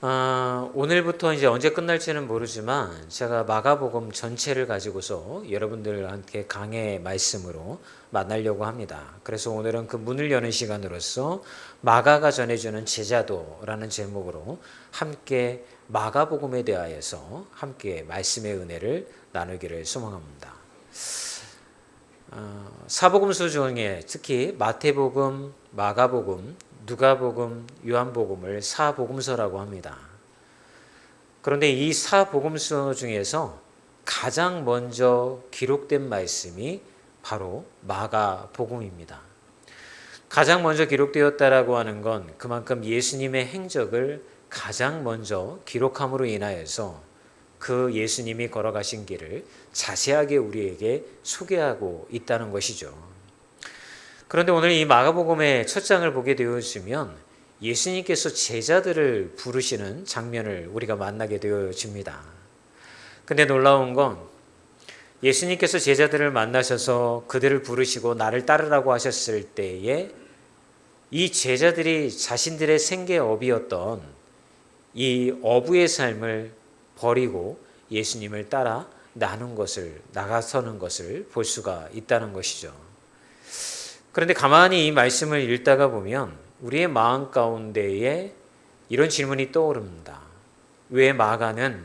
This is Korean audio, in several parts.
오늘부터 이제 언제 끝날지는 모르지만 제가 마가복음 전체를 가지고서 여러분들한테 강해 말씀으로 만나려고 합니다. 그래서 오늘은 그 문을 여는 시간으로서 마가가 전해주는 제자도라는 제목으로 함께 마가복음에 대하여서 함께 말씀의 은혜를 나누기를 소망합니다. 사복음서 중에 특히 마태복음, 마가복음, 누가복음, 요한복음을 사복음서라고 합니다. 그런데 이 사복음서 중에서 가장 먼저 기록된 말씀이 바로 마가복음입니다. 가장 먼저 기록되었다라고 하는 건 그만큼 예수님의 행적을 가장 먼저 기록함으로 인하여서 그 예수님이 걸어가신 길을 자세하게 우리에게 소개하고 있다는 것이죠. 그런데 오늘 이 마가복음의 첫 장을 보게 되어지면 예수님께서 제자들을 부르시는 장면을 우리가 만나게 되어집니다. 근데 놀라운 건 예수님께서 제자들을 만나셔서 그들을 부르시고 나를 따르라고 하셨을 때에 이 제자들이 자신들의 생계업이었던 이 어부의 삶을 버리고 예수님을 따라 나가서는 것을 볼 수가 있다는 것이죠. 그런데 가만히 이 말씀을 읽다가 보면 우리의 마음 가운데에 이런 질문이 떠오릅니다. 왜 마가는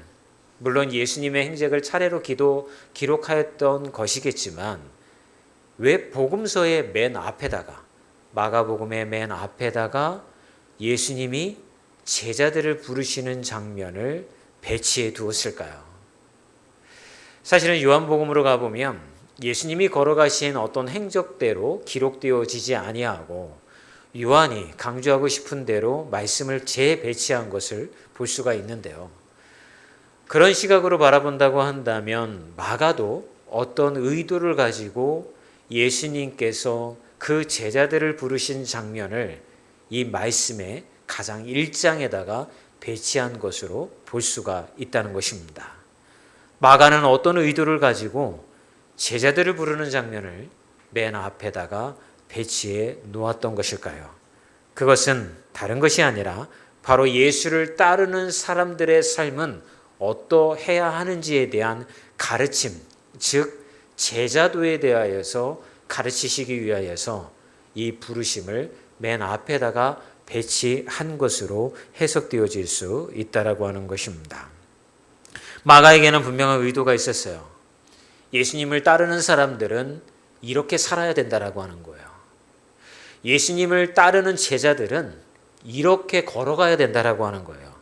물론 예수님의 행적을 차례로 기록하였던 것이겠지만 왜 복음서의 맨 앞에다가 마가복음의 맨 앞에다가 예수님이 제자들을 부르시는 장면을 배치해 두었을까요? 사실은 요한복음으로 가보면 예수님이 걸어가신 어떤 행적대로 기록되어지지 아니하고 요한이 강조하고 싶은 대로 말씀을 재배치한 것을 볼 수가 있는데요. 그런 시각으로 바라본다고 한다면 마가도 어떤 의도를 가지고 예수님께서 그 제자들을 부르신 장면을 이 말씀의 가장 1장에다가 배치한 것으로 볼 수가 있다는 것입니다. 마가는 어떤 의도를 가지고 제자들을 부르는 장면을 맨 앞에다가 배치해 놓았던 것일까요? 그것은 다른 것이 아니라 바로 예수를 따르는 사람들의 삶은 어떠해야 하는지에 대한 가르침, 즉 제자도에 대하여서 가르치시기 위하여서 이 부르심을 맨 앞에다가 배치한 것으로 해석되어질 수 있다라고 하는 것입니다. 마가에게는 분명한 의도가 있었어요. 예수님을 따르는 사람들은 이렇게 살아야 된다라고 하는 거예요. 예수님을 따르는 제자들은 이렇게 걸어가야 된다라고 하는 거예요.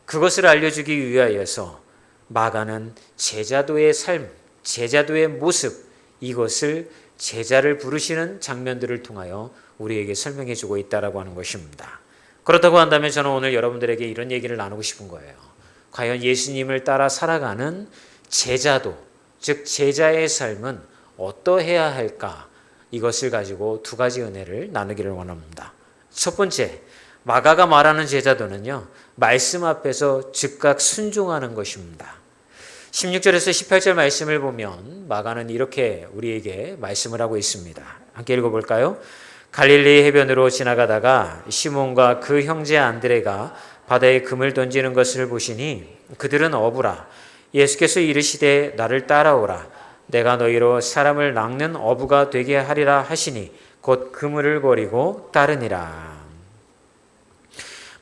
그것을 알려주기 위하여서 마가는 제자도의 삶, 제자도의 모습, 이것을 제자를 부르시는 장면들을 통하여 우리에게 설명해 주고 있다라고 하는 것입니다. 그렇다고 한다면 저는 오늘 여러분들에게 이런 얘기를 나누고 싶은 거예요. 과연 예수님을 따라 살아가는 제자도, 즉 제자의 삶은 어떠해야 할까? 이것을 가지고 두 가지 은혜를 나누기를 원합니다. 첫 번째, 마가가 말하는 제자도는요, 말씀 앞에서 즉각 순종하는 것입니다. 16절에서 18절 말씀을 보면 마가는 이렇게 우리에게 말씀을 하고 있습니다. 함께 읽어볼까요? 갈릴리 해변으로 지나가다가 시몬과 그 형제 안드레가 바다에 금을 던지는 것을 보시니 그들은 어부라. 예수께서 이르시되 나를 따라오라. 내가 너희로 사람을 낚는 어부가 되게 하리라 하시니 곧 그물을 버리고 따르니라.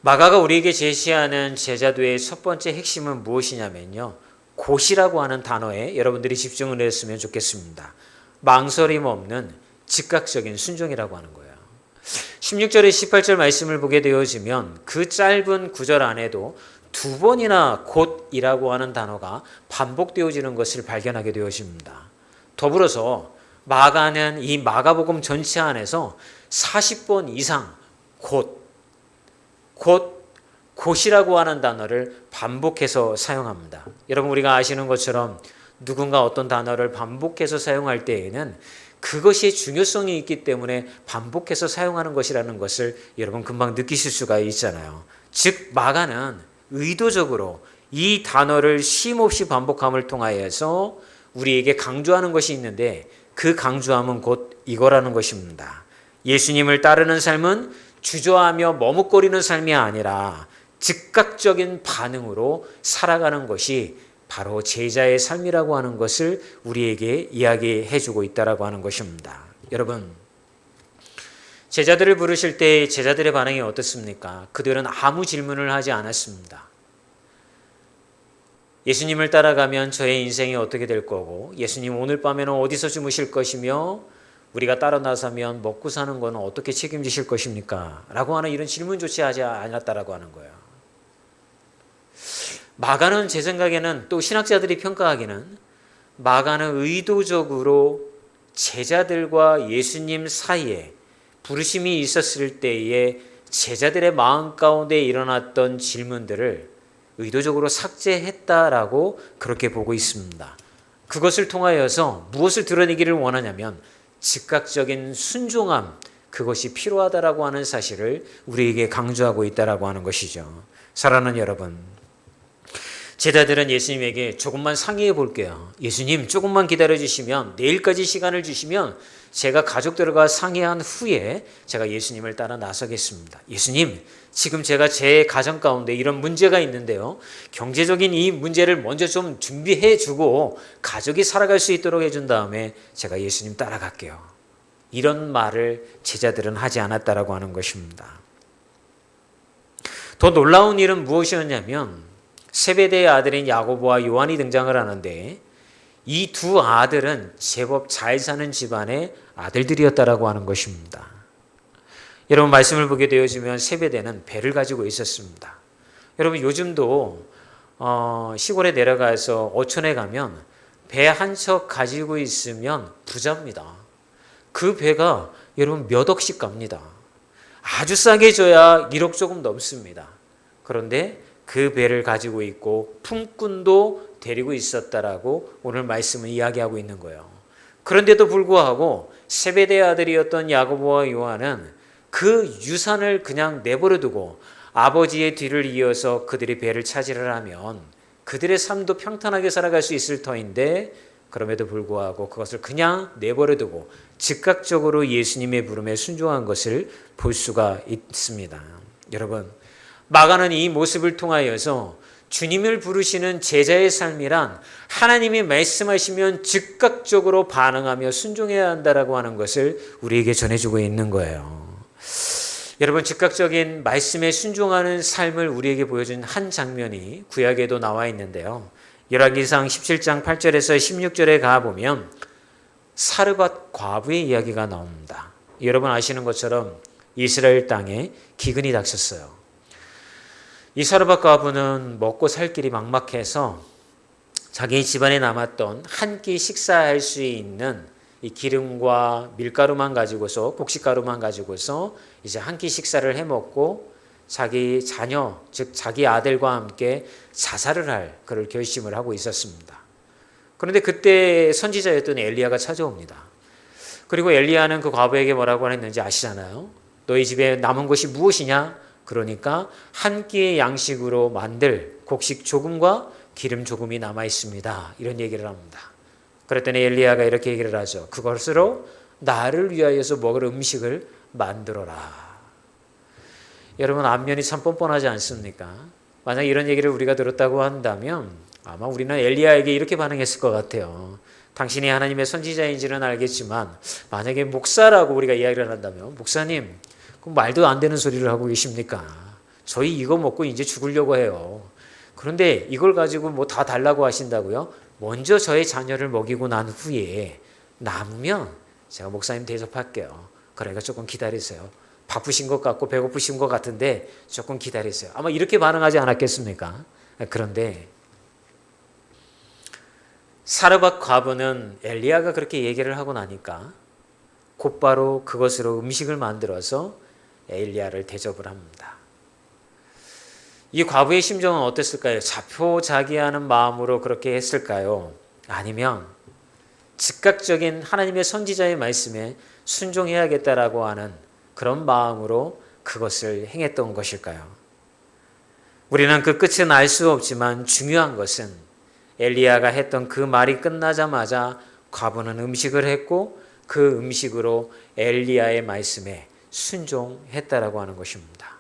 마가가 우리에게 제시하는 제자도의 첫 번째 핵심은 무엇이냐면요, 곧이라고 하는 단어에 여러분들이 집중을 했으면 좋겠습니다. 망설임 없는 즉각적인 순종이라고 하는 거예요. 16절에 18절 말씀을 보게 되어지면 그 짧은 구절 안에도 두 번이나 곧이라고 하는 단어가 반복되어지는 것을 발견하게 되어집니다. 더불어서 마가는 이 마가복음 전체 안에서 40번 이상 곧이라고 하는 단어를 반복해서 사용합니다. 여러분, 우리가 아시는 것처럼 누군가 어떤 단어를 반복해서 사용할 때에는 그것이 중요성이 있기 때문에 반복해서 사용하는 것이라는 것을 여러분 금방 느끼실 수가 있잖아요. 즉 마가는 의도적으로 이 단어를 쉼없이 반복함을 통하여서 우리에게 강조하는 것이 있는데 그 강조함은 곧 이거라는 것입니다. 예수님을 따르는 삶은 주저하며 머뭇거리는 삶이 아니라 즉각적인 반응으로 살아가는 것이 바로 제자의 삶이라고 하는 것을 우리에게 이야기해 주고 있다라고 하는 것입니다. 여러분, 제자들을 부르실 때 제자들의 반응이 어떻습니까? 그들은 아무 질문을 하지 않았습니다. 예수님을 따라가면 저의 인생이 어떻게 될 거고, 예수님 오늘 밤에는 어디서 주무실 것이며, 우리가 따라 나서면 먹고 사는 건 어떻게 책임지실 것입니까? 라고 하는 이런 질문조차 하지 않았다라고 하는 거예요. 마가는 제 생각에는, 또 신학자들이 평가하기는, 마가는 의도적으로 제자들과 예수님 사이에 부르심이 있었을 때에 제자들의 마음 가운데 일어났던 질문들을 의도적으로 삭제했다라고 그렇게 보고 있습니다. 그것을 통하여서 무엇을 드러내기를 원하냐면 즉각적인 순종함, 그것이 필요하다라고 하는 사실을 우리에게 강조하고 있다라고 하는 것이죠. 사랑하는 여러분, 제자들은 예수님에게 조금만 상의해 볼게요. 예수님 조금만 기다려 주시면, 내일까지 시간을 주시면 제가 가족들과 상의한 후에 제가 예수님을 따라 나서겠습니다. 예수님, 지금 제가 제 가정 가운데 이런 문제가 있는데요, 경제적인 이 문제를 먼저 좀 준비해 주고 가족이 살아갈 수 있도록 해준 다음에 제가 예수님 따라갈게요. 이런 말을 제자들은 하지 않았다라고 하는 것입니다. 더 놀라운 일은 무엇이었냐면 세베대의 아들인 야고보와 요한이 등장을 하는데, 이 두 아들은 제법 잘 사는 집안의 아들들이었다라고 하는 것입니다. 여러분, 말씀을 보게 되어지면 세베대는 배를 가지고 있었습니다. 여러분, 요즘도 시골에 내려가서 어촌에 가면 배 한 척 가지고 있으면 부자입니다. 그 배가 여러분 몇 억씩 갑니다. 아주 싸게 줘야 1억 조금 넘습니다. 그런데 그 배를 가지고 있고 품꾼도 데리고 있었다라고 오늘 말씀은 이야기하고 있는 거예요. 그런데도 불구하고 세베대의 아들이었던 야고보와 요한은 그 유산을 그냥 내버려 두고 아버지의 뒤를 이어서 그들이 배를 차지를 하면 그들의 삶도 평탄하게 살아갈 수 있을 터인데, 그럼에도 불구하고 그것을 그냥 내버려 두고 즉각적으로 예수님의 부름에 순종한 것을 볼 수가 있습니다. 여러분, 마가는 이 모습을 통하여서 주님을 부르시는 제자의 삶이란 하나님이 말씀하시면 즉각적으로 반응하며 순종해야 한다라고 하는 것을 우리에게 전해주고 있는 거예요. 여러분, 즉각적인 말씀에 순종하는 삶을 우리에게 보여준 한 장면이 구약에도 나와 있는데요. 열왕기상 17장 8절에서 16절에 가보면 사르밧 과부의 이야기가 나옵니다. 여러분 아시는 것처럼 이스라엘 땅에 기근이 닥쳤어요. 이 사르밧 과부는 먹고 살 길이 막막해서 자기 집안에 남았던 한 끼 식사할 수 있는 이 기름과 밀가루만 가지고서, 곡식가루만 가지고서 이제 한 끼 식사를 해 먹고 자기 자녀, 즉 자기 아들과 함께 자살을 할 그럴 결심을 하고 있었습니다. 그런데 그때 선지자였던 엘리야가 찾아옵니다. 그리고 엘리야는 그 과부에게 뭐라고 했는지 아시잖아요. 너희 집에 남은 것이 무엇이냐? 그러니까 한 끼의 양식으로 만들 곡식 조금과 기름 조금이 남아 있습니다. 이런 얘기를 합니다. 그랬더니 엘리야가 이렇게 얘기를 하죠. 그것으로 나를 위하여서 먹을 음식을 만들어라. 여러분, 안면이 참 뻔뻔하지 않습니까? 만약 이런 얘기를 우리가 들었다고 한다면 아마 우리는 엘리야에게 이렇게 반응했을 것 같아요. 당신이 하나님의 선지자인지는 알겠지만 만약에 목사라고 우리가 이야기를 한다면, 목사님, 그럼 말도 안 되는 소리를 하고 계십니까? 저희 이거 먹고 이제 죽으려고 해요. 그런데 이걸 가지고 뭐 다 달라고 하신다고요? 먼저 저의 자녀를 먹이고 난 후에 남으면 제가 목사님 대접할게요. 그러니까 조금 기다리세요. 바쁘신 것 같고 배고프신 것 같은데 조금 기다리세요. 아마 이렇게 반응하지 않았겠습니까? 그런데 사르밧 과부는 엘리야가 그렇게 얘기를 하고 나니까 곧바로 그것으로 음식을 만들어서 엘리야를 대접을 합니다. 이 과부의 심정은 어땠을까요? 자포자기하는 마음으로 그렇게 했을까요? 아니면 즉각적인 하나님의 선지자의 말씀에 순종해야겠다라고 하는 그런 마음으로 그것을 행했던 것일까요? 우리는 그 끝은 알 수 없지만 중요한 것은 엘리야가 했던 그 말이 끝나자마자 과부는 음식을 했고 그 음식으로 엘리야의 말씀에 순종했다라고 하는 것입니다.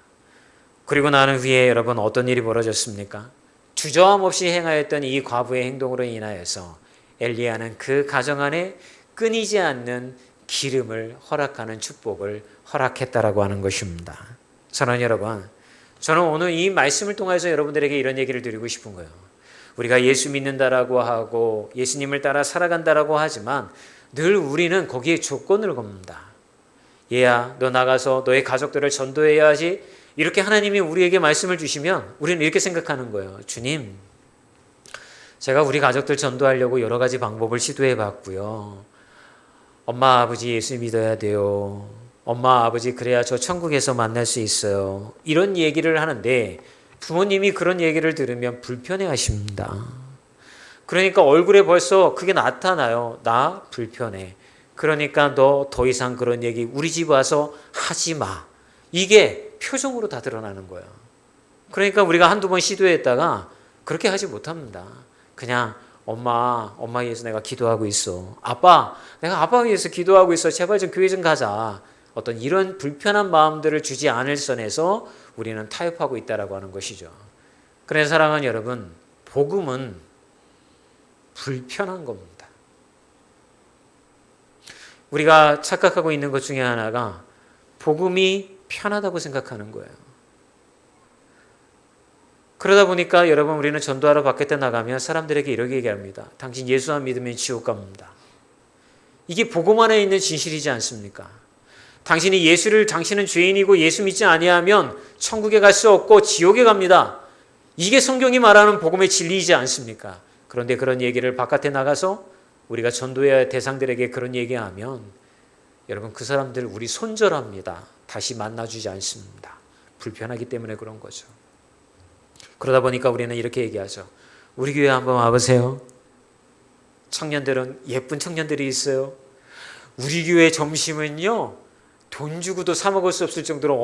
그리고 나는 후에 여러분 어떤 일이 벌어졌습니까? 주저함 없이 행하였던 이 과부의 행동으로 인하여서 엘리야는 그 가정 안에 끊이지 않는 기름을 허락하는 축복을 허락했다라고 하는 것입니다. 사랑하는 여러분, 저는 오늘 이 말씀을 통해서 여러분들에게 이런 얘기를 드리고 싶은 거예요. 우리가 예수 믿는다라고 하고 예수님을 따라 살아간다라고 하지만 늘 우리는 거기에 조건을 겁니다. 얘야, 너 나가서 너의 가족들을 전도해야 하지. 이렇게 하나님이 우리에게 말씀을 주시면 우리는 이렇게 생각하는 거예요. 주님, 제가 우리 가족들 전도하려고 여러 가지 방법을 시도해 봤고요. 엄마, 아버지 예수 믿어야 돼요. 엄마, 아버지 그래야 저 천국에서 만날 수 있어요. 이런 얘기를 하는데 부모님이 그런 얘기를 들으면 불편해 하십니다. 그러니까 얼굴에 벌써 그게 나타나요. 나 불편해. 그러니까 너 더 이상 그런 얘기 우리 집 와서 하지 마. 이게 표정으로 다 드러나는 거예요. 그러니까 우리가 한두 번 시도했다가 그렇게 하지 못합니다. 그냥 엄마 위해서 내가 기도하고 있어. 아빠, 내가 아빠 위해서 기도하고 있어. 제발 좀 교회 좀 가자. 어떤 이런 불편한 마음들을 주지 않을 선에서 우리는 타협하고 있다라고 하는 것이죠. 그래서 사랑하는 여러분, 복음은 불편한 겁니다. 우리가 착각하고 있는 것 중에 하나가 복음이 편하다고 생각하는 거예요. 그러다 보니까 여러분 우리는 전도하러 밖에 나가면 사람들에게 이렇게 얘기합니다. 당신 예수 안 믿으면 지옥 갑니다. 이게 복음 안에 있는 진실이지 않습니까? 당신이 당신은 죄인이고 예수 믿지 아니하면 천국에 갈 수 없고 지옥에 갑니다. 이게 성경이 말하는 복음의 진리이지 않습니까? 그런데 그런 얘기를 바깥에 나가서 우리가 전도해야 할 대상들에게 그런 얘기하면 여러분 그 사람들 우리 손절합니다. 다시 만나주지 않습니다. 불편하기 때문에 그런 거죠. 그러다 보니까 우리는 이렇게 얘기하죠. 우리 교회 한번 와보세요. 청년들은 예쁜 청년들이 있어요. 우리 교회 점심은요, 돈 주고도 사 먹을 수 없을 정도로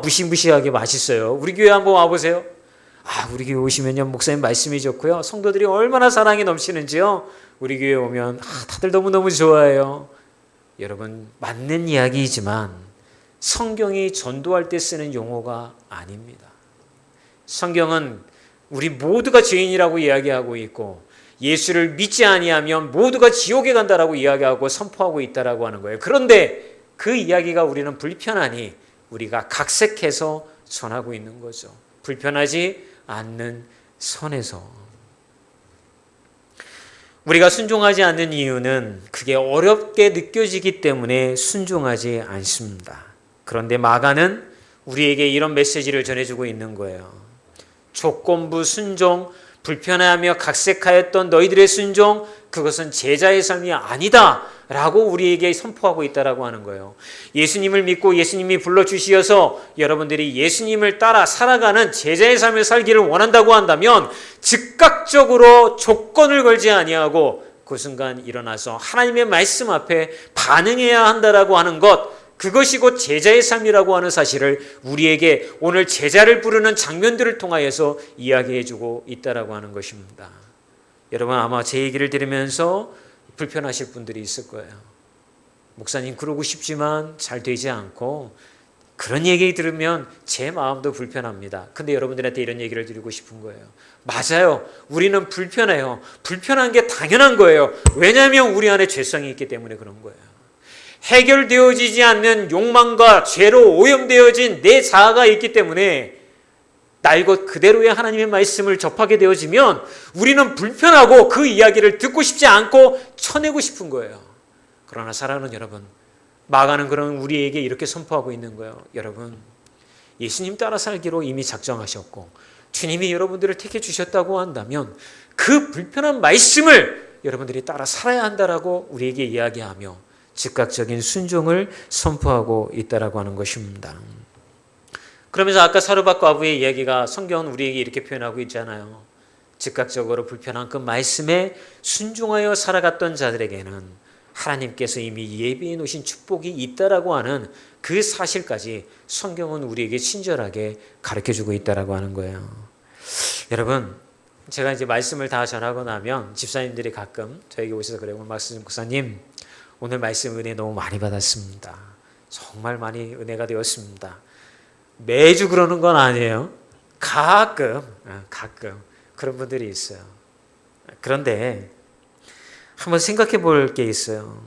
무시무시하게 맛있어요. 우리 교회 한번 와보세요. 우리 교회 오시면요, 목사님 말씀이 좋고요, 성도들이 얼마나 사랑이 넘치는지요. 우리 교회 오면 다들 너무너무 좋아해요. 여러분, 맞는 이야기이지만 성경이 전도할 때 쓰는 용어가 아닙니다. 성경은 우리 모두가 죄인이라고 이야기하고 있고 예수를 믿지 아니하면 모두가 지옥에 간다라고 이야기하고 선포하고 있다라고 하는 거예요. 그런데 그 이야기가 우리는 불편하니 우리가 각색해서 전하고 있는 거죠. 불편하지 않는 선에서. 우리가 순종하지 않는 이유는 그게 어렵게 느껴지기 때문에 순종하지 않습니다. 그런데 마가는 우리에게 이런 메시지를 전해주고 있는 거예요. 조건부 순종, 불편해하며 각색하였던 너희들의 순종, 그것은 제자의 삶이 아니다 라고 우리에게 선포하고 있다라고 하는 거예요. 예수님을 믿고 예수님이 불러주시어서 여러분들이 예수님을 따라 살아가는 제자의 삶을 살기를 원한다고 한다면 즉각적으로 조건을 걸지 아니하고 그 순간 일어나서 하나님의 말씀 앞에 반응해야 한다라고 하는 것, 그것이 곧 제자의 삶이라고 하는 사실을 우리에게 오늘 제자를 부르는 장면들을 통하여서 이야기해주고 있다라고 하는 것입니다. 여러분 아마 제 얘기를 들으면서 불편하실 분들이 있을 거예요. 목사님 그러고 싶지만 잘 되지 않고 그런 얘기 들으면 제 마음도 불편합니다. 근데 여러분들한테 이런 얘기를 드리고 싶은 거예요. 맞아요. 우리는 불편해요. 불편한 게 당연한 거예요. 왜냐하면 우리 안에 죄성이 있기 때문에 그런 거예요. 해결되어지지 않는 욕망과 죄로 오염되어진 내 자아가 있기 때문에 날 것 그대로의 하나님의 말씀을 접하게 되어지면 우리는 불편하고 그 이야기를 듣고 싶지 않고 쳐내고 싶은 거예요. 그러나 사랑하는 여러분, 마가는 그런 우리에게 이렇게 선포하고 있는 거예요. 여러분, 예수님 따라 살기로 이미 작정하셨고 주님이 여러분들을 택해 주셨다고 한다면 그 불편한 말씀을 여러분들이 따라 살아야 한다라고 우리에게 이야기하며 즉각적인 순종을 선포하고 있다라고 하는 것입니다. 그러면서 아까 사르밧 과부의 이야기가 성경은 우리에게 이렇게 표현하고 있잖아요. 즉각적으로 불편한 그 말씀에 순종하여 살아갔던 자들에게는 하나님께서 이미 예비해 놓으신 축복이 있다라고 하는 그 사실까지 성경은 우리에게 친절하게 가르쳐주고 있다라고 하는 거예요. 여러분, 제가 이제 말씀을 다 전하고 나면 집사님들이 가끔 저에게 오셔서 그래요. 목사님, 오늘 말씀 은혜 너무 많이 받았습니다. 정말 많이 은혜가 되었습니다. 매주 그러는 건 아니에요. 가끔 그런 분들이 있어요. 그런데 한번 생각해 볼 게 있어요.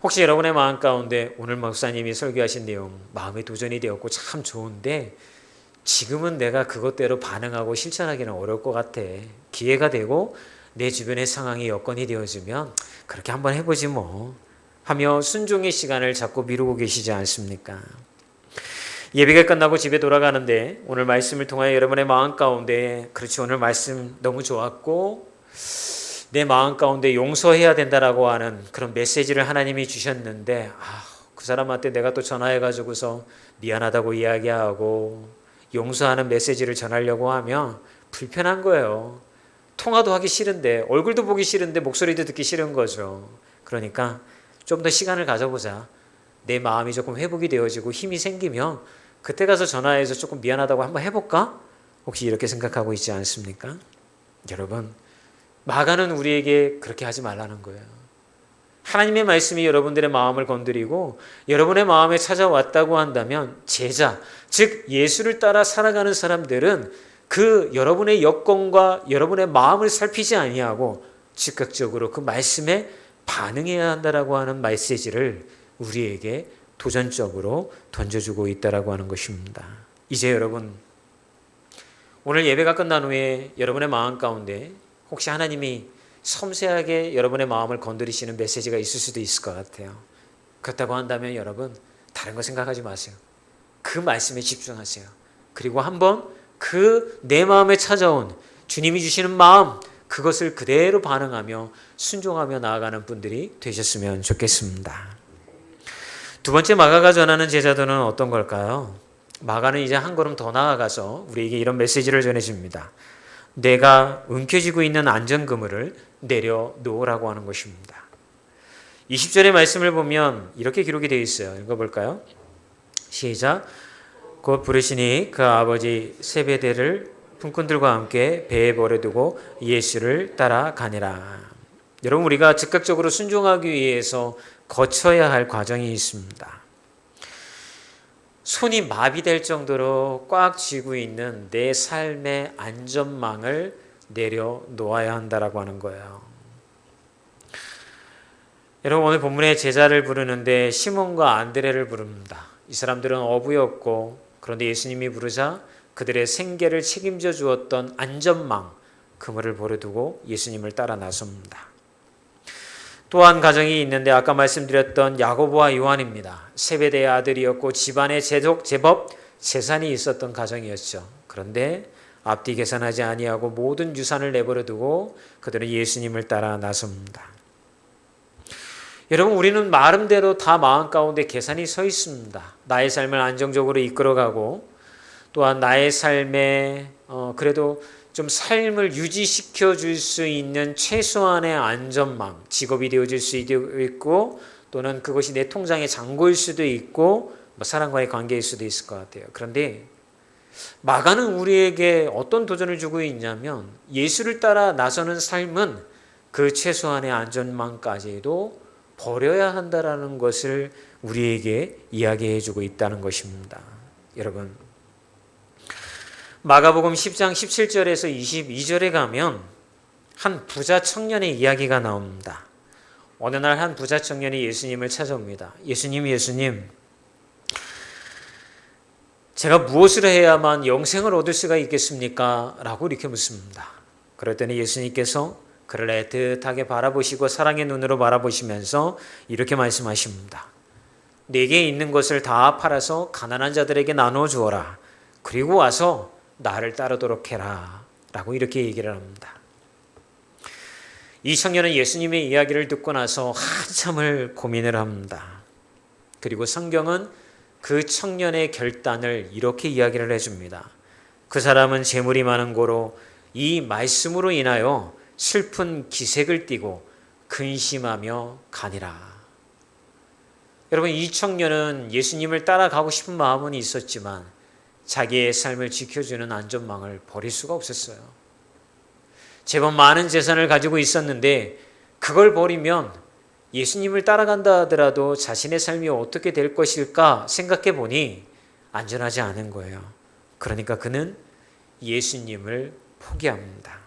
혹시 여러분의 마음 가운데 오늘 목사님이 설교하신 내용 마음에 도전이 되었고 참 좋은데 지금은 내가 그것대로 반응하고 실천하기는 어려울 것 같아. 기회가 되고 내 주변의 상황이 여건이 되어지면 그렇게 한번 해보지 뭐 하며 순종의 시간을 자꾸 미루고 계시지 않습니까? 예배가 끝나고 집에 돌아가는데 오늘 말씀을 통하여 여러분의 마음 가운데 그렇지 오늘 말씀 너무 좋았고 내 마음 가운데 용서해야 된다라고 하는 그런 메시지를 하나님이 주셨는데 그 사람한테 내가 또 전화해가지고서 미안하다고 이야기하고 용서하는 메시지를 전하려고 하면 불편한 거예요. 통화도 하기 싫은데 얼굴도 보기 싫은데 목소리도 듣기 싫은 거죠. 그러니까 좀 더 시간을 가져보자. 내 마음이 조금 회복이 되어지고 힘이 생기면 그때 가서 전화해서 조금 미안하다고 한번 해볼까? 혹시 이렇게 생각하고 있지 않습니까? 여러분, 마가는 우리에게 그렇게 하지 말라는 거예요. 하나님의 말씀이 여러분들의 마음을 건드리고 여러분의 마음에 찾아왔다고 한다면 제자, 즉 예수를 따라 살아가는 사람들은 그 여러분의 여건과 여러분의 마음을 살피지 아니하고 즉각적으로 그 말씀에 반응해야 한다라고 하는 메시지를 우리에게 도전적으로 던져주고 있다라고 하는 것입니다. 이제 여러분 오늘 예배가 끝난 후에 여러분의 마음 가운데 혹시 하나님이 섬세하게 여러분의 마음을 건드리시는 메시지가 있을 수도 있을 것 같아요. 그렇다고 한다면 여러분 다른 거 생각하지 마세요. 그 말씀에 집중하세요. 그리고 한번 그 내 마음에 찾아온 주님이 주시는 마음 그것을 그대로 반응하며 순종하며 나아가는 분들이 되셨으면 좋겠습니다. 두 번째 마가가 전하는 제자도는 어떤 걸까요? 마가는 이제 한 걸음 더 나아가서 우리에게 이런 메시지를 전해줍니다. 내가 움켜쥐고 있는 안전그물을 내려놓으라고 하는 것입니다. 20절의 말씀을 보면 이렇게 기록이 되어 있어요. 읽어볼까요? 시작. 곧 부르시니 그 아버지 세베대를 품꾼들과 함께 배에 버려두고 예수를 따라가니라. 여러분 우리가 즉각적으로 순종하기 위해서 거쳐야 할 과정이 있습니다. 손이 마비될 정도로 꽉 쥐고 있는 내 삶의 안전망을 내려놓아야 한다라고 하는 거예요. 여러분 오늘 본문의 제자를 부르는데 시몬과 안드레를 부릅니다. 이 사람들은 어부였고 그런데 예수님이 부르자 그들의 생계를 책임져 주었던 안전망 그물을 버려두고 예수님을 따라 나섭니다. 또한 가정이 있는데 아까 말씀드렸던 야고보와 요한입니다. 세베대의 아들이었고 집안에 제법 재산이 있었던 가정이었죠. 그런데 앞뒤 계산하지 아니하고 모든 유산을 내버려두고 그들은 예수님을 따라 나섭니다. 여러분 우리는 나름대로 다 마음 가운데 계산이 서 있습니다. 나의 삶을 안정적으로 이끌어가고 또한 나의 삶에 그래도 좀 삶을 유지시켜 줄 수 있는 최소한의 안전망, 직업이 되어질 수도 있고 또는 그것이 내 통장의 잔고일 수도 있고 사람과의 관계일 수도 있을 것 같아요. 그런데 마가는 우리에게 어떤 도전을 주고 있냐면 예수를 따라 나서는 삶은 그 최소한의 안전망까지도 버려야 한다라는 것을 우리에게 이야기해 주고 있다는 것입니다. 여러분 마가복음 10장 17절에서 22절에 가면 한 부자 청년의 이야기가 나옵니다. 어느 날 한 부자 청년이 예수님을 찾아옵니다. 예수님, 제가 무엇을 해야만 영생을 얻을 수가 있겠습니까? 라고 이렇게 묻습니다. 그랬더니 예수님께서 그를 애틋하게 바라보시고 사랑의 눈으로 바라보시면서 이렇게 말씀하십니다. 내게 있는 것을 다 팔아서 가난한 자들에게 나누어 주어라. 그리고 와서 나를 따르도록 해라 라고 이렇게 얘기를 합니다. 이 청년은 예수님의 이야기를 듣고 나서 한참을 고민을 합니다. 그리고 성경은 그 청년의 결단을 이렇게 이야기를 해줍니다. 그 사람은 재물이 많은 고로 이 말씀으로 인하여 슬픈 기색을 띠고 근심하며 가니라. 여러분 이 청년은 예수님을 따라가고 싶은 마음은 있었지만 자기의 삶을 지켜주는 안전망을 버릴 수가 없었어요. 제법 많은 재산을 가지고 있었는데 그걸 버리면 예수님을 따라간다 하더라도 자신의 삶이 어떻게 될 것일까 생각해 보니 안전하지 않은 거예요. 그러니까 그는 예수님을 포기합니다.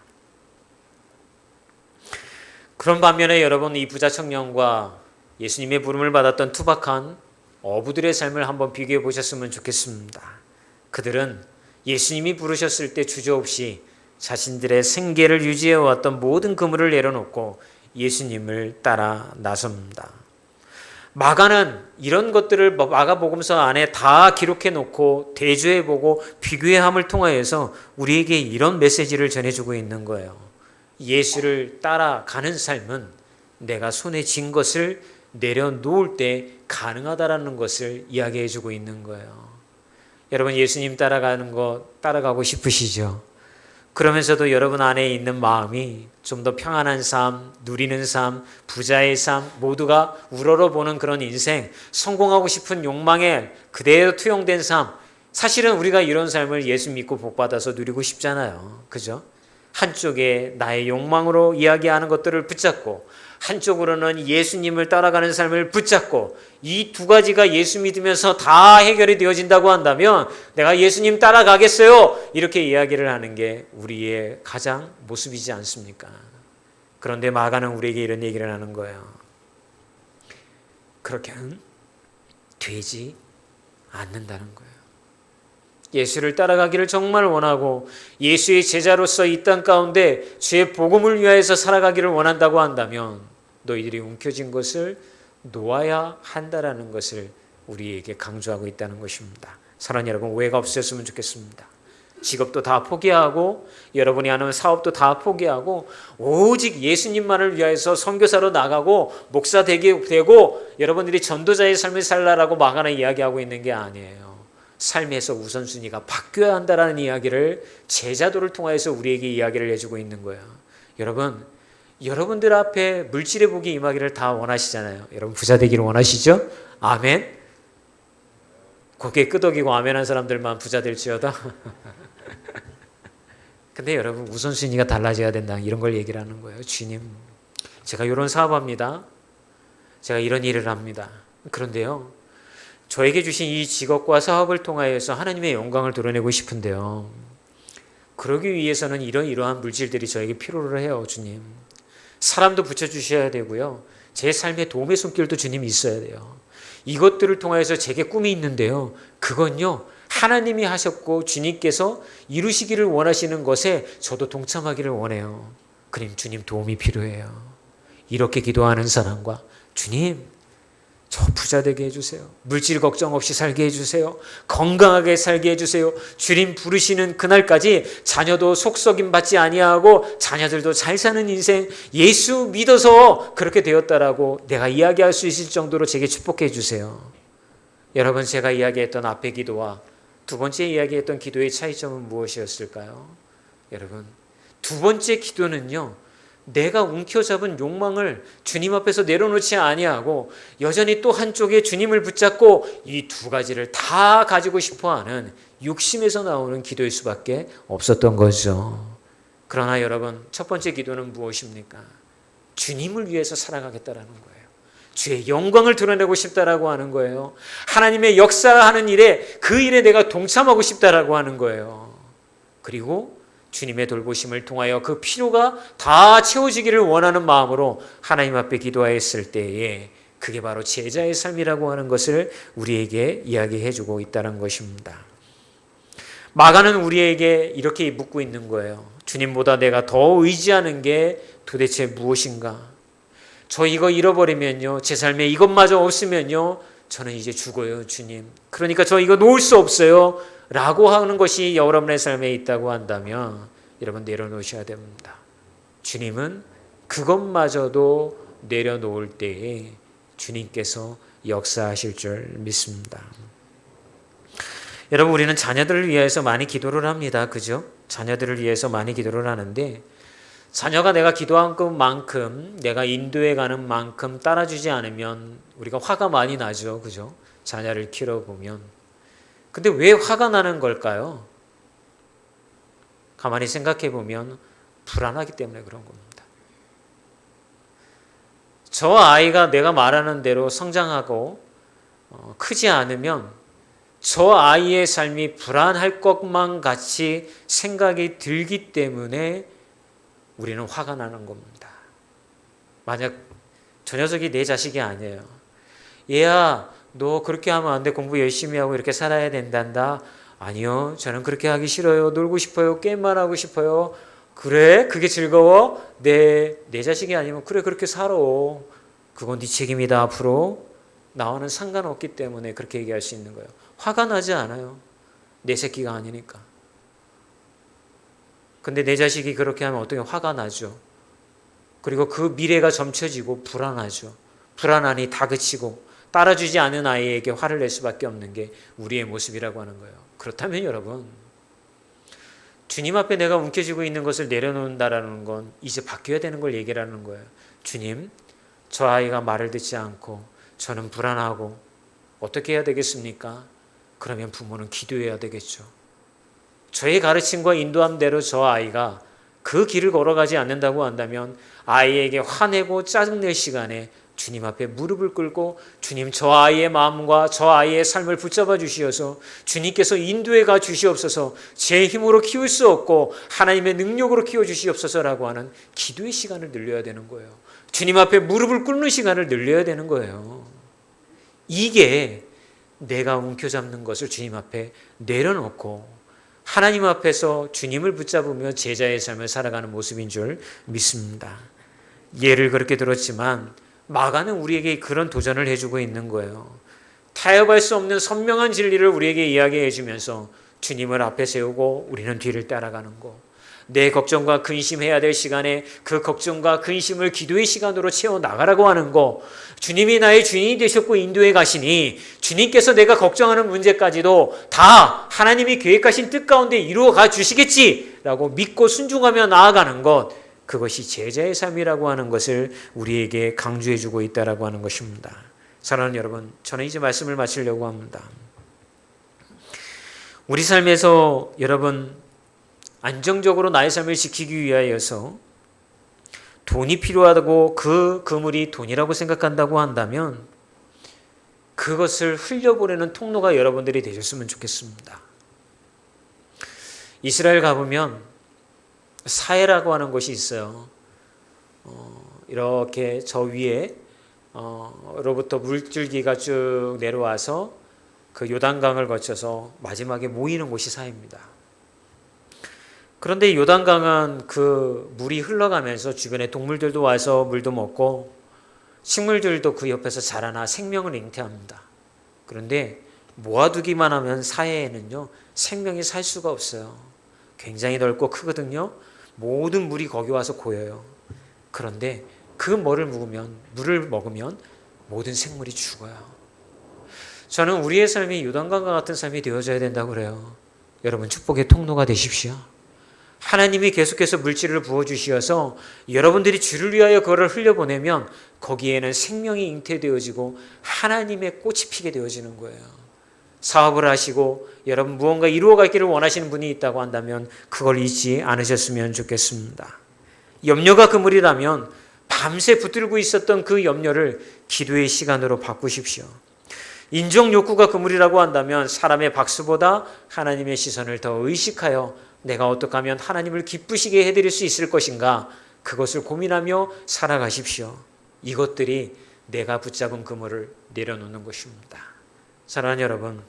그런 반면에 여러분, 이 부자 청년과 예수님의 부름을 받았던 투박한 어부들의 삶을 한번 비교해 보셨으면 좋겠습니다. 그들은 예수님이 부르셨을 때 주저없이 자신들의 생계를 유지해 왔던 모든 그물을 내려놓고 예수님을 따라 나섭니다. 마가는 이런 것들을 마가복음서 안에 다 기록해 놓고 대조해 보고 비교함을 통하여서 우리에게 이런 메시지를 전해주고 있는 거예요. 예수를 따라가는 삶은 내가 손에 쥔 것을 내려놓을 때 가능하다라는 것을 이야기해 주고 있는 거예요. 여러분, 예수님 따라가는 거 따라가고 싶으시죠? 그러면서도 여러분 안에 있는 마음이 좀 더 평안한 삶, 누리는 삶, 부자의 삶, 모두가 우러러보는 그런 인생, 성공하고 싶은 욕망에 그대로 투영된 삶, 사실은 우리가 이런 삶을 예수 믿고 복받아서 누리고 싶잖아요. 그죠? 한쪽에 나의 욕망으로 이야기하는 것들을 붙잡고 한쪽으로는 예수님을 따라가는 삶을 붙잡고 이 두 가지가 예수 믿으면서 다 해결이 되어진다고 한다면 내가 예수님 따라가겠어요, 이렇게 이야기를 하는 게 우리의 가장 모습이지 않습니까? 그런데 마가는 우리에게 이런 얘기를 하는 거예요. 그렇게는 되지 않는다는 거예요. 예수를 따라가기를 정말 원하고 예수의 제자로서 이 땅 가운데 주의 복음을 위하여서 살아가기를 원한다고 한다면 너희들이 움켜쥔 것을 놓아야 한다라는 것을 우리에게 강조하고 있다는 것입니다. 사랑하는 여러분, 오해가 없으셨으면 좋겠습니다. 직업도 다 포기하고 여러분이 하는 사업도 다 포기하고 오직 예수님만을 위하여서 선교사로 나가고 목사 되고 여러분들이 전도자의 삶을 살라라고 마가는 이야기하고 있는 게 아니에요. 삶에서 우선순위가 바뀌어야 한다라는 이야기를 제자도를 통해서 우리에게 이야기를 해주고 있는 거예요. 여러분들 앞에 물질의 복이 임하기를 다 원하시잖아요. 여러분 부자 되기를 원하시죠? 아멘. 고개 끄덕이고 아멘한 사람들만 부자 될지어다. 근데 여러분 우선순위가 달라져야 된다, 이런 걸 얘기를 하는 거예요. 주님, 제가 이런 사업합니다. 제가 이런 일을 합니다. 그런데요, 저에게 주신 이 직업과 사업을 통하여서 하나님의 영광을 드러내고 싶은데요, 그러기 위해서는 이러한 물질들이 저에게 필요로 해요. 주님, 사람도 붙여주셔야 되고요, 제 삶에 도움의 손길도 주님 있어야 돼요. 이것들을 통하여서 제게 꿈이 있는데요, 그건요 하나님이 하셨고 주님께서 이루시기를 원하시는 것에 저도 동참하기를 원해요. 그럼 주님 도움이 필요해요. 이렇게 기도하는 사람과 주님, 저 부자 되게 해주세요. 물질 걱정 없이 살게 해주세요. 건강하게 살게 해주세요. 주님 부르시는 그날까지 자녀도 속썩임 받지 아니하고 자녀들도 잘 사는 인생, 예수 믿어서 그렇게 되었다라고 내가 이야기할 수 있을 정도로 제게 축복해 주세요. 여러분, 제가 이야기했던 앞의 기도와 두 번째 이야기했던 기도의 차이점은 무엇이었을까요? 여러분, 두 번째 기도는요, 내가 움켜잡은 욕망을 주님 앞에서 내려놓지 아니하고 여전히 또 한쪽에 주님을 붙잡고 이 두 가지를 다 가지고 싶어하는 육심에서 나오는 기도일 수밖에 없었던 거죠. 그러나 여러분, 첫 번째 기도는 무엇입니까? 주님을 위해서 살아가겠다라는 거예요. 주의 영광을 드러내고 싶다라고 하는 거예요. 하나님의 역사하는 일에, 그 일에 내가 동참하고 싶다라고 하는 거예요. 그리고 주님의 돌보심을 통하여 그 필요가 다 채워지기를 원하는 마음으로 하나님 앞에 기도하였을 때에 그게 바로 제자의 삶이라고 하는 것을 우리에게 이야기해 주고 있다는 것입니다. 마가는 우리에게 이렇게 묻고 있는 거예요. 주님보다 내가 더 의지하는 게 도대체 무엇인가? 저 이거 잃어버리면요, 제 삶에 이것마저 없으면요, 저는 이제 죽어요, 주님. 그러니까 저 이거 놓을 수 없어요 라고 하는 것이 여러분의 삶에 있다고 한다면 여러분 내려놓으셔야 됩니다. 주님은 그것마저도 내려놓을 때에 주님께서 역사하실 줄 믿습니다. 여러분, 우리는 자녀들을 위해서 많이 기도를 합니다. 그죠? 자녀들을 위해서 많이 기도를 하는데 자녀가 내가 기도한 것만큼, 내가 인도해 가는 만큼 따라주지 않으면 우리가 화가 많이 나죠. 그죠? 자녀를 키워보면. 근데 왜 화가 나는 걸까요? 가만히 생각해 보면 불안하기 때문에 그런 겁니다. 저 아이가 내가 말하는 대로 성장하고 크지 않으면 저 아이의 삶이 불안할 것만 같이 생각이 들기 때문에 우리는 화가 나는 겁니다. 만약 저 녀석이 내 자식이 아니에요. 얘야, 너 그렇게 하면 안 돼. 공부 열심히 하고 이렇게 살아야 된단다. 아니요, 저는 그렇게 하기 싫어요. 놀고 싶어요. 게임만 하고 싶어요. 그래? 그게 즐거워? 내 자식이 아니면 그래, 그렇게 살아. 그건 네 책임이다. 앞으로 나와는 상관없기 때문에 그렇게 얘기할 수 있는 거예요. 화가 나지 않아요. 내 새끼가 아니니까. 근데 내 자식이 그렇게 하면 어떻게 화가 나죠. 그리고 그 미래가 점쳐지고 불안하죠. 불안하니 다그치고 따라주지 않은 아이에게 화를 낼 수밖에 없는 게 우리의 모습이라고 하는 거예요. 그렇다면 여러분, 주님 앞에 내가 움켜쥐고 있는 것을 내려놓는다라는 건 이제 바뀌어야 되는 걸 얘기하는 거예요. 주님, 저 아이가 말을 듣지 않고 저는 불안하고 어떻게 해야 되겠습니까? 그러면 부모는 기도해야 되겠죠. 저의 가르침과 인도함대로 저 아이가 그 길을 걸어가지 않는다고 한다면 아이에게 화내고 짜증낼 시간에 주님 앞에 무릎을 꿇고 주님, 저 아이의 마음과 저 아이의 삶을 붙잡아 주시어서 주님께서 인도해 가 주시옵소서, 제 힘으로 키울 수 없고 하나님의 능력으로 키워 주시옵소서라고 하는 기도의 시간을 늘려야 되는 거예요. 주님 앞에 무릎을 꿇는 시간을 늘려야 되는 거예요. 이게 내가 움켜잡는 것을 주님 앞에 내려놓고 하나님 앞에서 주님을 붙잡으며 제자의 삶을 살아가는 모습인 줄 믿습니다. 예를 그렇게 들었지만 마가는 우리에게 그런 도전을 해주고 있는 거예요. 타협할 수 없는 선명한 진리를 우리에게 이야기해 주면서 주님을 앞에 세우고 우리는 뒤를 따라가는 거. 내 걱정과 근심해야 될 시간에 그 걱정과 근심을 기도의 시간으로 채워나가라고 하는 거. 주님이 나의 주인이 되셨고 인도해 가시니 주님께서 내가 걱정하는 문제까지도 다 하나님이 계획하신 뜻 가운데 이루어 가 주시겠지라고 믿고 순종하며 나아가는 것. 그것이 제자의 삶이라고 하는 것을 우리에게 강조해 주고 있다라고 하는 것입니다. 사랑하는 여러분, 저는 이제 말씀을 마치려고 합니다. 우리 삶에서 여러분 안정적으로 나의 삶을 지키기 위하여서 돈이 필요하다고 그 그물이 돈이라고 생각한다고 한다면 그것을 흘려보내는 통로가 여러분들이 되셨으면 좋겠습니다. 이스라엘 가보면 사해라고 하는 곳이 있어요. 이렇게 저 위에 로부터 물줄기가 쭉 내려와서 그 요단강을 거쳐서 마지막에 모이는 곳이 사해입니다. 그런데 요단강은 그 물이 흘러가면서 주변에 동물들도 와서 물도 먹고 식물들도 그 옆에서 자라나 생명을 잉태합니다. 그런데 모아두기만 하면 사해에는요 생명이 살 수가 없어요. 굉장히 넓고 크거든요. 모든 물이 거기 와서 고여요. 그런데 그 물을 먹으면 모든 생물이 죽어요. 저는 우리의 삶이 요단강과 같은 삶이 되어져야 된다고 그래요. 여러분 축복의 통로가 되십시오. 하나님이 계속해서 물질을 부어주시어서 여러분들이 주를 위하여 그거를 흘려보내면 거기에는 생명이 잉태되어지고 하나님의 꽃이 피게 되어지는 거예요. 사업을 하시고 여러분 무언가 이루어가기를 원하시는 분이 있다고 한다면 그걸 잊지 않으셨으면 좋겠습니다. 염려가 그물이라면 밤새 붙들고 있었던 그 염려를 기도의 시간으로 바꾸십시오. 인정 욕구가 그물이라고 한다면 사람의 박수보다 하나님의 시선을 더 의식하여 내가 어떻게 하면 하나님을 기쁘시게 해드릴 수 있을 것인가, 그것을 고민하며 살아가십시오. 이것들이 내가 붙잡은 그물을 내려놓는 것입니다. 사랑하는 여러분,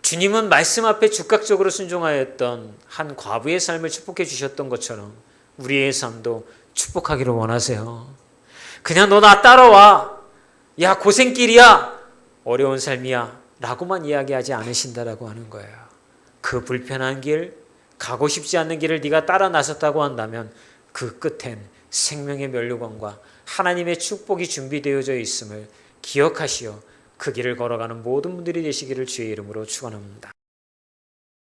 주님은 말씀 앞에 즉각적으로 순종하였던 한 과부의 삶을 축복해 주셨던 것처럼 우리의 삶도 축복하기를 원하세요. 그냥 너 나 따라와, 야 고생길이야, 어려운 삶이야 라고만 이야기하지 않으신다라고 하는 거예요. 그 불편한 길, 가고 싶지 않는 길을 네가 따라 나섰다고 한다면 그 끝엔 생명의 면류관과 하나님의 축복이 준비되어져 있음을 기억하시어 그 길을 걸어가는 모든 분들이 되시기를 주의 이름으로 축원합니다.